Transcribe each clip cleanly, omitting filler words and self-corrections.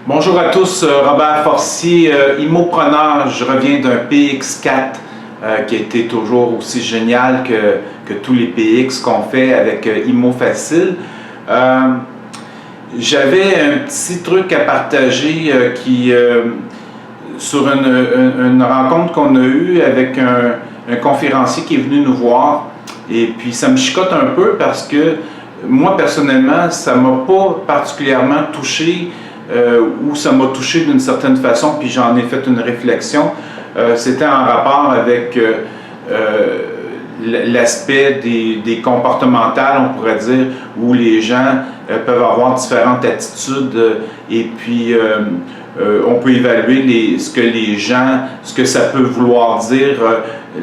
Bonjour à tous, Robert Forcier, Immopreneur. Je reviens d'un PX4 qui a été toujours aussi génial que tous les PX qu'on fait avec ImmoFacile. J'avais un petit truc à partager sur une rencontre qu'on a eue avec un conférencier qui est venu nous voir. Et puis ça me chicote un peu parce que moi personnellement, ça ne m'a pas particulièrement touché. Où ça m'a touché d'une certaine façon, puis j'en ai fait une réflexion. C'était en rapport avec l'aspect des comportementales, on pourrait dire, où les gens peuvent avoir différentes attitudes et puis on peut évaluer ce que ça peut vouloir dire,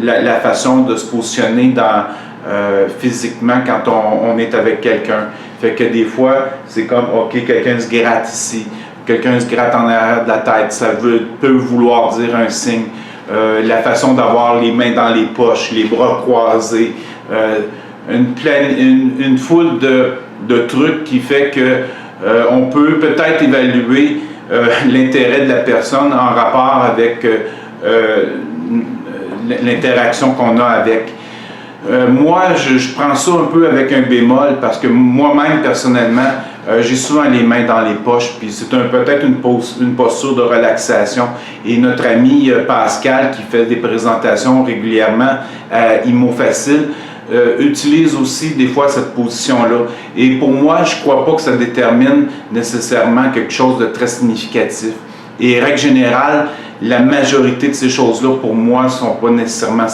la façon de se positionner physiquement quand on est avec quelqu'un. Fait que des fois, c'est comme, OK, quelqu'un se gratte ici, quelqu'un se gratte en arrière de la tête, ça peut vouloir dire un signe. La façon d'avoir les mains dans les poches, les bras croisés, une foule de trucs qui fait que on peut peut-être évaluer l'intérêt de la personne en rapport avec l'interaction qu'on a avec. Moi, je prends ça un peu avec un bémol parce que moi-même, personnellement, j'ai souvent les mains dans les poches, puis c'est peut-être une posture de relaxation. Et notre ami Pascal, qui fait des présentations régulièrement à ImmoFacile, utilise aussi des fois cette position-là. Et pour moi, je ne crois pas que ça détermine nécessairement quelque chose de très significatif. Et règle générale, la majorité de ces choses-là, pour moi, ne sont pas nécessairement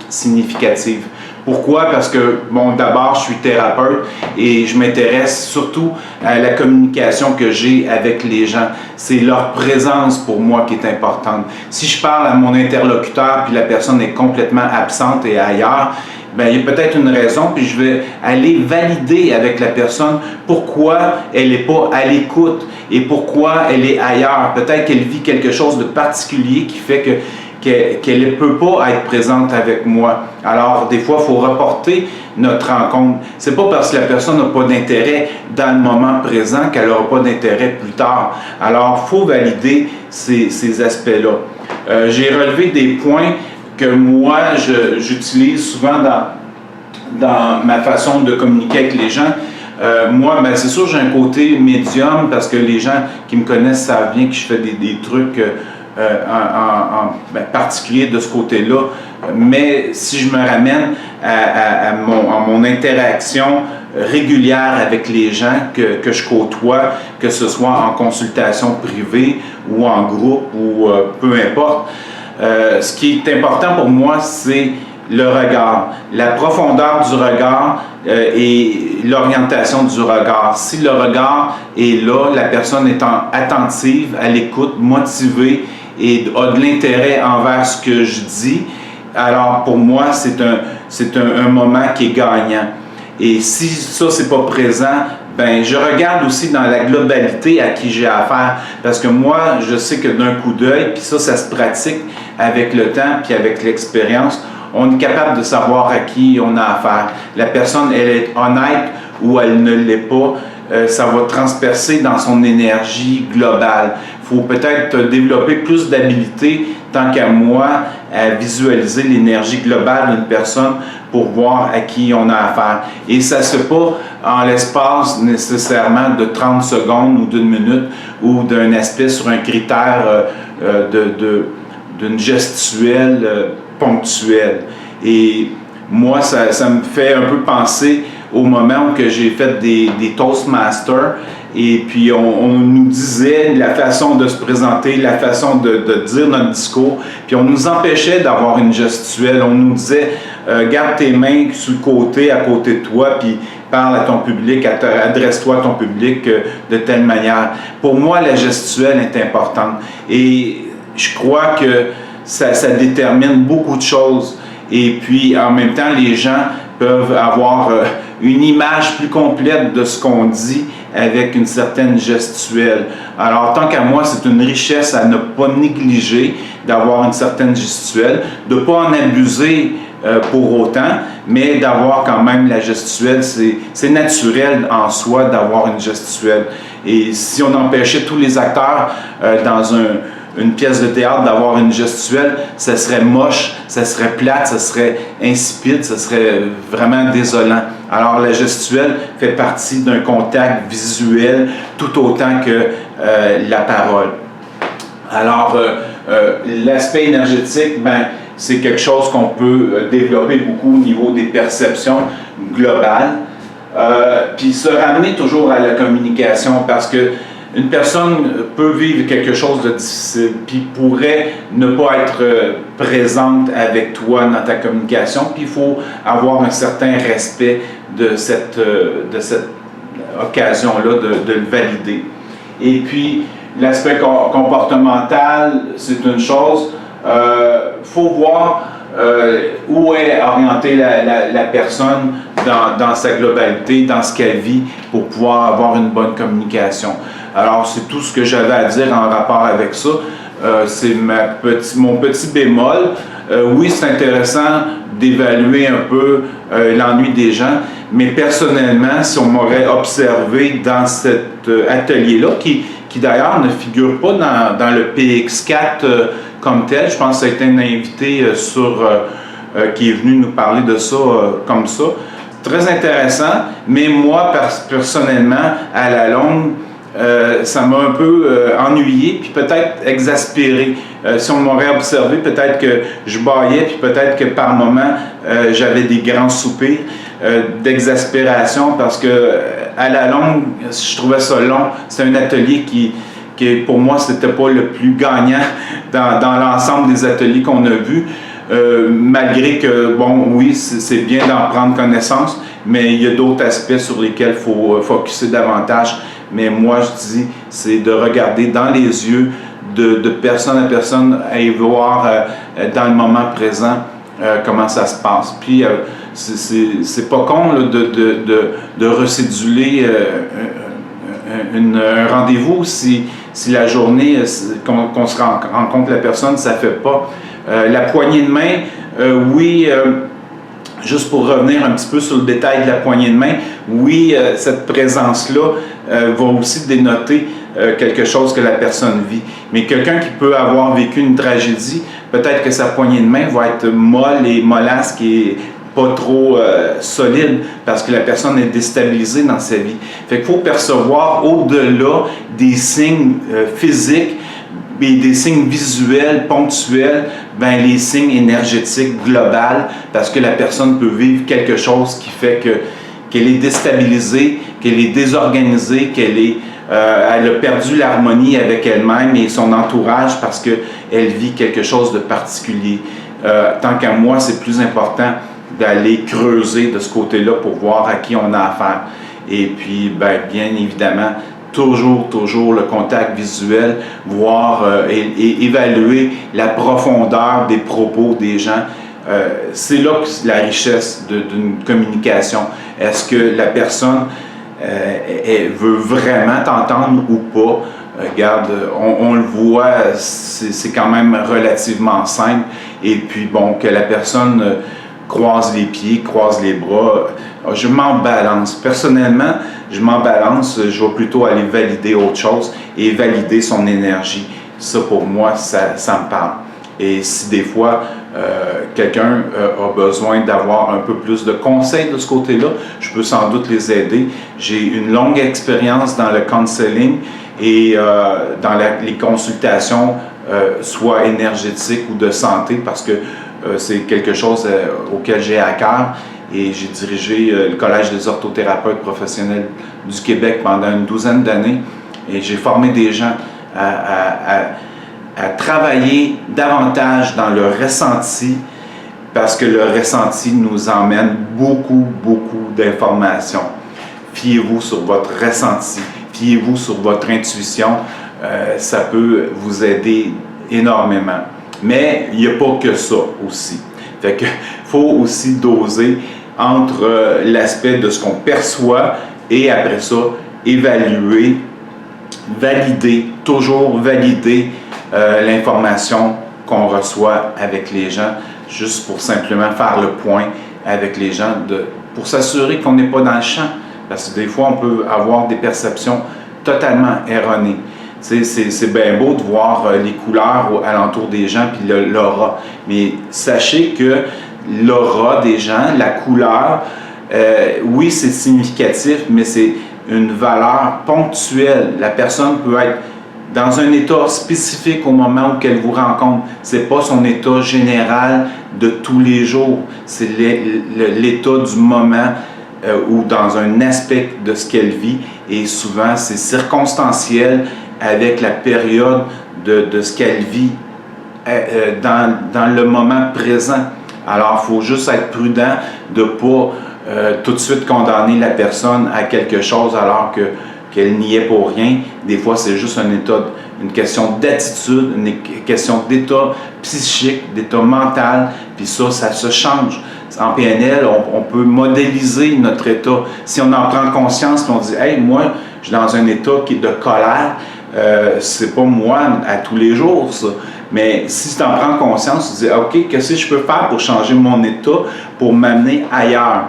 significatives. Pourquoi? Parce que, bon, d'abord, je suis thérapeute et je m'intéresse surtout à la communication que j'ai avec les gens. C'est leur présence pour moi qui est importante. Si je parle à mon interlocuteur puis la personne est complètement absente et ailleurs, bien, il y a peut-être une raison, puis je vais aller valider avec la personne pourquoi elle n'est pas à l'écoute et pourquoi elle est ailleurs. Peut-être qu'elle vit quelque chose de particulier qui fait qu'elle ne peut pas être présente avec moi. Alors, des fois, il faut reporter notre rencontre. C'est pas parce que la personne n'a pas d'intérêt dans le moment présent qu'elle n'aura pas d'intérêt plus tard. Alors, il faut valider ces aspects-là. J'ai relevé des points que moi, j'utilise souvent dans ma façon de communiquer avec les gens. Moi, ben, c'est sûr, j'ai un côté médium parce que les gens qui me connaissent savent bien que je fais des trucs en particulier de ce côté-là. Mais si je me ramène à mon interaction régulière avec les gens que je côtoie, que ce soit en consultation privée ou en groupe ou peu importe, ce qui est important pour moi, c'est le regard, la profondeur du regard et l'orientation du regard. Si le regard est là, la personne est attentive, à l'écoute, motivée et a de l'intérêt envers ce que je dis, alors pour moi, c'est un moment qui est gagnant. Et si ça, c'est pas présent, ben je regarde aussi dans la globalité à qui j'ai affaire. Parce que moi, je sais que d'un coup d'œil, puis ça se pratique avec le temps puis avec l'expérience, on est capable de savoir à qui on a affaire. La personne, elle est honnête ou elle ne l'est pas. Ça va transpercer dans son énergie globale. Il faut peut-être développer plus d'habileté, tant qu'à moi, à visualiser l'énergie globale d'une personne pour voir à qui on a affaire. Et ça ne se fait pas en l'espace nécessairement de 30 secondes ou d'une minute ou d'un aspect sur un critère d'une gestuelle ponctuelle. Et moi, ça me fait un peu penser au moment où j'ai fait des Toastmasters et puis on nous disait la façon de se présenter, la façon de dire notre discours, puis on nous empêchait d'avoir une gestuelle. On nous disait garde tes mains sur le côté, à côté de toi, puis parle à ton public, adresse-toi à ton public de telle manière. Pour moi, la gestuelle est importante et je crois que ça détermine beaucoup de choses. Et puis, en même temps, les gens peuvent avoir une image plus complète de ce qu'on dit avec une certaine gestuelle. Alors, tant qu'à moi, c'est une richesse à ne pas négliger d'avoir une certaine gestuelle, de ne pas en abuser pour autant, mais d'avoir quand même la gestuelle, c'est naturel en soi d'avoir une gestuelle. Et si on empêchait tous les acteurs dans une pièce de théâtre d'avoir une gestuelle, ça serait moche, ça serait plate, ça serait insipide, ça serait vraiment désolant. Alors la gestuelle fait partie d'un contact visuel tout autant que la parole. Alors l'aspect énergétique, c'est quelque chose qu'on peut développer beaucoup au niveau des perceptions globales. Puis se ramener toujours à la communication parce que une personne peut vivre quelque chose de difficile puis pourrait ne pas être présente avec toi dans ta communication, puis il faut avoir un certain respect de cette occasion-là de le valider. Et puis l'aspect comportemental, c'est une chose. Faut voir où est orientée la personne dans sa globalité, dans ce qu'elle vit, pour pouvoir avoir une bonne communication. Alors, c'est tout ce que j'avais à dire en rapport avec ça. C'est mon petit bémol. Oui, c'est intéressant d'évaluer un peu l'ennui des gens, mais personnellement, si on m'aurait observé dans cet atelier-là, qui d'ailleurs ne figure pas dans le PX4 comme tel, je pense que ça a été un invité qui est venu nous parler de ça comme ça. Très intéressant, mais moi, personnellement, à la longue, ça m'a un peu ennuyé, puis peut-être exaspéré. Si on m'aurait observé, peut-être que je bâillais, puis peut-être que par moments, j'avais des grands soupirs d'exaspération, parce que à la longue, je trouvais ça long. C'était un atelier qui pour moi, c'était pas le plus gagnant dans l'ensemble des ateliers qu'on a vus. Malgré que, bon, oui, c'est bien d'en prendre connaissance, mais il y a d'autres aspects sur lesquels il faut focusser davantage. Mais moi, je dis, c'est de regarder dans les yeux de personne à personne et voir dans le moment présent comment ça se passe. Puis, c'est pas con là, de recéduler un rendez-vous si la journée qu'on se rencontre la personne, ça ne fait pas. La poignée de main, oui, juste pour revenir un petit peu sur le détail de la poignée de main, oui, cette présence-là va aussi dénoter quelque chose que la personne vit. Mais quelqu'un qui peut avoir vécu une tragédie, peut-être que sa poignée de main va être molle et mollasque et pas trop solide parce que la personne est déstabilisée dans sa vie. Fait qu'il faut percevoir au-delà des signes physiques et des signes visuels, ponctuels, les signes énergétiques globales, parce que la personne peut vivre quelque chose qui fait qu'elle est déstabilisée, qu'elle est désorganisée, elle a perdu l'harmonie avec elle-même et son entourage parce qu'elle vit quelque chose de particulier. Tant qu'à moi, c'est plus important d'aller creuser de ce côté-là pour voir à qui on a affaire. Et puis, bien évidemment, toujours le contact visuel, voir et évaluer la profondeur des propos des gens. C'est là que la richesse d'une communication. Est-ce que la personne elle veut vraiment t'entendre ou pas? Regarde, on le voit, c'est quand même relativement simple. Et puis, bon, que la personne croise les pieds, croise les bras, je m'en balance. Personnellement, je m'en balance, je vais plutôt aller valider autre chose et valider son énergie. Ça, pour moi, ça me parle. Et si des fois, quelqu'un a besoin d'avoir un peu plus de conseils de ce côté-là, je peux sans doute les aider. J'ai une longue expérience dans le counseling et dans les consultations, soit énergétiques ou de santé, parce que c'est quelque chose auquel j'ai à cœur. Et j'ai dirigé le Collège des orthothérapeutes professionnels du Québec pendant une 12aine d'années. Et j'ai formé des gens à travailler davantage dans le ressenti, parce que le ressenti nous emmène beaucoup d'informations. Fiez-vous sur votre ressenti, fiez-vous sur votre intuition, ça peut vous aider énormément. Mais il n'y a pas que ça aussi. Fait que faut aussi doser entre l'aspect de ce qu'on perçoit et après ça, évaluer, valider, toujours valider l'information qu'on reçoit avec les gens juste pour simplement faire le point avec les gens, pour s'assurer qu'on n'est pas dans le champ. Parce que des fois, on peut avoir des perceptions totalement erronées. C'est bien beau de voir les couleurs alentour des gens puis l'aura. Mais sachez que l'aura des gens, la couleur, oui, c'est significatif, mais c'est une valeur ponctuelle. La personne peut être dans un état spécifique au moment où elle vous rencontre. Ce n'est pas son état général de tous les jours. C'est l'état du moment ou dans un aspect de ce qu'elle vit. Et souvent, c'est circonstanciel avec la période de ce qu'elle vit dans le moment présent. Alors, il faut juste être prudent de ne pas tout de suite condamner la personne à quelque chose alors qu'elle n'y est pour rien. Des fois, c'est juste une question d'attitude, une question d'état psychique, d'état mental, puis ça se change. En PNL, on peut modéliser notre état. Si on en prend conscience, puis on dit « Hey, moi, je suis dans un état qui est de colère », c'est pas moi à tous les jours, ça. Mais si tu en prends conscience, tu dis « OK, qu'est-ce que je peux faire pour changer mon état, pour m'amener ailleurs? »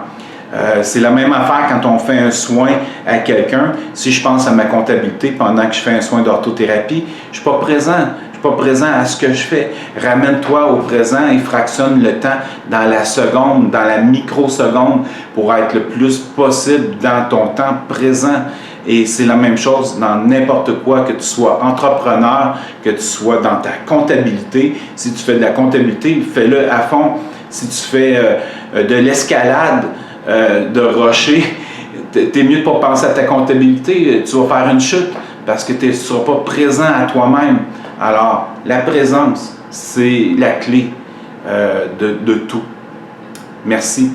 C'est la même affaire quand on fait un soin à quelqu'un. Si je pense à ma comptabilité pendant que je fais un soin d'orthothérapie, je ne suis pas présent. Je ne suis pas présent à ce que je fais. Ramène-toi au présent et fractionne le temps dans la seconde, dans la microseconde pour être le plus possible dans ton temps présent. Et c'est la même chose dans n'importe quoi, que tu sois entrepreneur, que tu sois dans ta comptabilité. Si tu fais de la comptabilité, fais-le à fond. Si tu fais de l'escalade, de rocher, t'es mieux de ne pas penser à ta comptabilité, tu vas faire une chute parce que tu ne seras pas présent à toi-même. Alors, la présence, c'est la clé de tout. Merci.